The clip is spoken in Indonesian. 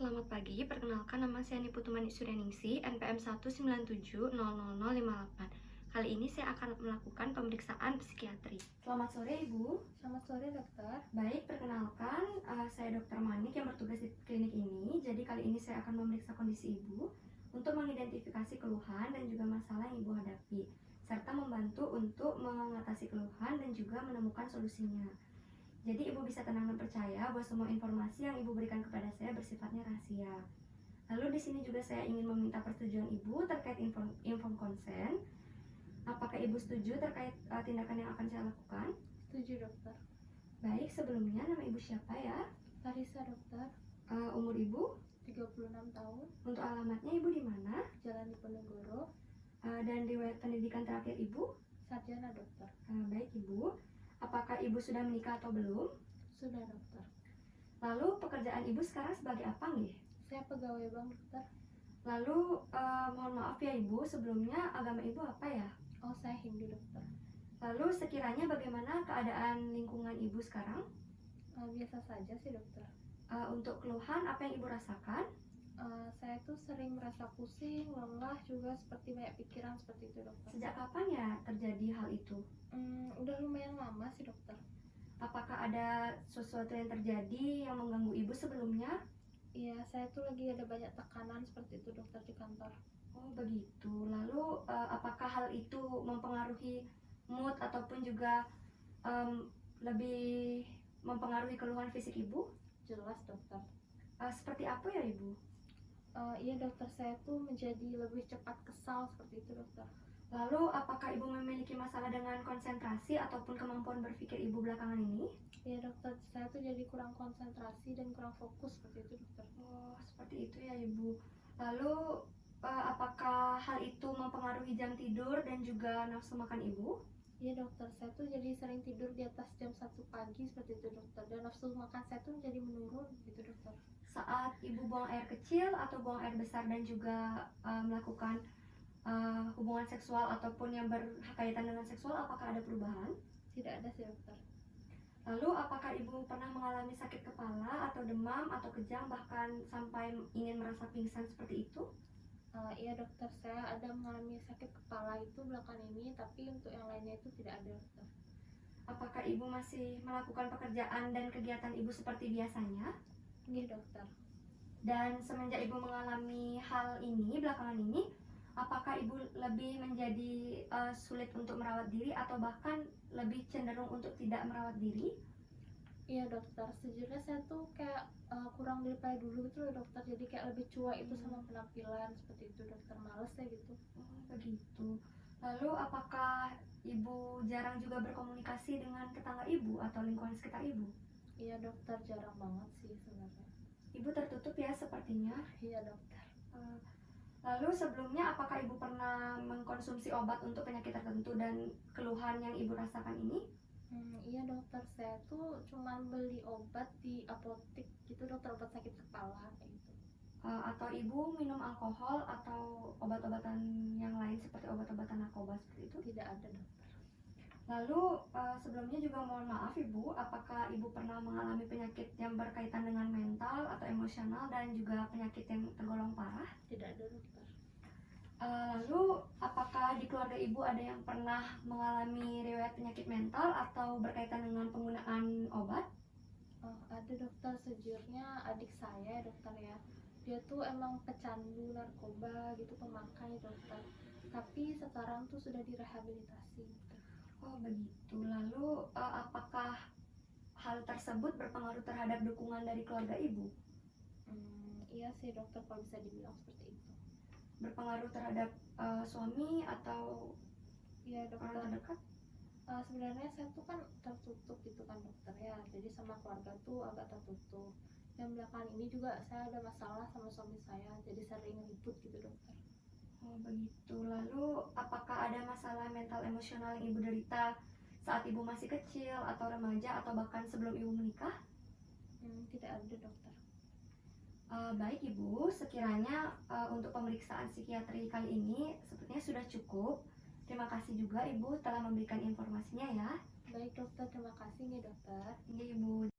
Selamat pagi, perkenalkan nama saya Niputumani Suryaningsih, NPM 197000058. Kali ini saya akan melakukan pemeriksaan psikiatri. Selamat sore Ibu. Selamat sore dokter. Baik, perkenalkan saya Dr. Manik yang bertugas di klinik ini. Jadi kali ini saya akan memeriksa kondisi Ibu untuk mengidentifikasi keluhan dan juga masalah yang Ibu hadapi, serta membantu untuk mengatasi keluhan dan juga menemukan solusinya. Jadi Ibu bisa tenang dan percaya bahwa semua informasi yang Ibu berikan kepada saya bersifatnya rahasia. Lalu di sini juga saya ingin meminta persetujuan Ibu terkait inform konsen. Apakah Ibu setuju terkait tindakan yang akan saya lakukan? Setuju dokter. Baik, sebelumnya nama Ibu siapa ya? Larissa dokter. Umur Ibu? 36 tahun. Untuk alamatnya Ibu di mana? Jalan Diponegoro. Dan riwayat pendidikan terakhir Ibu? Sarjana dokter. Baik Ibu. Apakah Ibu sudah menikah atau belum? Sudah dokter. Lalu pekerjaan Ibu sekarang sebagai apa nih? Saya pegawai bank dokter. Lalu mohon maaf ya Ibu, sebelumnya agama Ibu apa ya? Oh, saya Hindu dokter. Lalu sekiranya bagaimana keadaan lingkungan Ibu sekarang? Biasa saja sih dokter. Untuk keluhan apa yang Ibu rasakan? Saya tuh sering merasa pusing, lelah, juga seperti banyak pikiran seperti itu dokter. Sejak kapan ya terjadi hal itu? Udah lumayan lama sih dokter. Apakah ada sesuatu yang terjadi yang mengganggu Ibu sebelumnya? Iya, saya tuh lagi ada banyak tekanan seperti itu dokter di kantor. Oh begitu. Lalu apakah hal itu mempengaruhi mood ataupun juga lebih mempengaruhi keluhan fisik Ibu? Jelas dokter. Seperti apa ya Ibu? Iya dokter, saya tuh menjadi lebih cepat kesal seperti itu dokter. Lalu apakah Ibu memiliki masalah dengan konsentrasi ataupun kemampuan berpikir Ibu belakangan ini? Iya dokter, saya tuh jadi kurang konsentrasi dan kurang fokus seperti itu dokter. Oh, seperti itu ya Ibu. Lalu apakah hal itu mempengaruhi jam tidur dan juga nafsu makan Ibu? Iya dokter, saya tuh jadi sering tidur di atas jam 1 pagi seperti itu dokter. Dan nafsu makan saya tuh jadi menurun gitu dokter. Saat Ibu buang air kecil atau buang air besar dan juga melakukan hubungan seksual ataupun yang berkaitan dengan seksual, apakah ada perubahan? Tidak ada sih dokter. Lalu apakah Ibu pernah mengalami sakit kepala atau demam atau kejang bahkan sampai ingin merasa pingsan seperti itu? Iya dokter, saya ada mengalami sakit kepala itu belakangan ini, tapi untuk yang lainnya itu tidak ada dokter. Apakah Ibu masih melakukan pekerjaan dan kegiatan Ibu seperti biasanya? Iya dokter. Dan semenjak Ibu mengalami hal ini belakangan ini, apakah Ibu lebih menjadi sulit untuk merawat diri atau bahkan lebih cenderung untuk tidak merawat diri? Iya dokter, sejujurnya saya tuh kayak kurang daripada dulu gitu loh dokter. Jadi kayak lebih cuek itu sama penampilan seperti itu dokter, males ya gitu. Oh begitu. Lalu apakah Ibu jarang juga berkomunikasi dengan tetangga Ibu atau lingkungan sekitar Ibu? Iya dokter, jarang banget sih sebenarnya. Ibu tertutup ya sepertinya. Iya dokter. Lalu sebelumnya apakah Ibu pernah mengkonsumsi obat untuk penyakit tertentu dan keluhan yang Ibu rasakan ini? Iya dokter, saya tuh cuman beli obat di apotek gitu dokter, obat sakit kepala kayak gitu. Atau Ibu minum alkohol atau obat-obatan yang lain seperti obat-obatan narkoba seperti itu? Tidak ada dokter. Lalu sebelumnya juga mohon maaf Ibu, apakah Ibu pernah mengalami penyakit yang berkaitan dengan mental atau emosional dan juga penyakit yang tergolong parah? Tidak ada dokter. Lalu apakah di keluarga Ibu ada yang pernah mengalami riwayat penyakit mental atau berkaitan dengan penggunaan obat? Ada dokter, sejujurnya adik saya dokter ya, dia tuh emang pecandu narkoba gitu, pemakai dokter, tapi sekarang tuh sudah direhabilitasi gitu. Oh begitu. Lalu apakah hal tersebut berpengaruh terhadap dukungan dari keluarga Ibu? Iya sih dokter, kalau bisa dibilang seperti itu. Berpengaruh terhadap suami atau Iya orang dokter. terdekat? Sebenarnya saya tuh kan tertutup gitu kan dokter ya, jadi sama keluarga tuh agak tertutup. Yang belakangan ini juga saya ada masalah sama suami saya, jadi sering ribut gitu dokter. Oh begitu. Lalu apakah ada masalah mental emosional yang Ibu derita saat Ibu masih kecil atau remaja atau bahkan sebelum Ibu menikah? Tidak ada dokter. Baik Ibu, sekiranya untuk pemeriksaan psikiatri kali ini sepertinya sudah cukup. Terima kasih juga Ibu telah memberikan informasinya ya. Baik dokter, terima kasih nih dokter. Iya Ibu.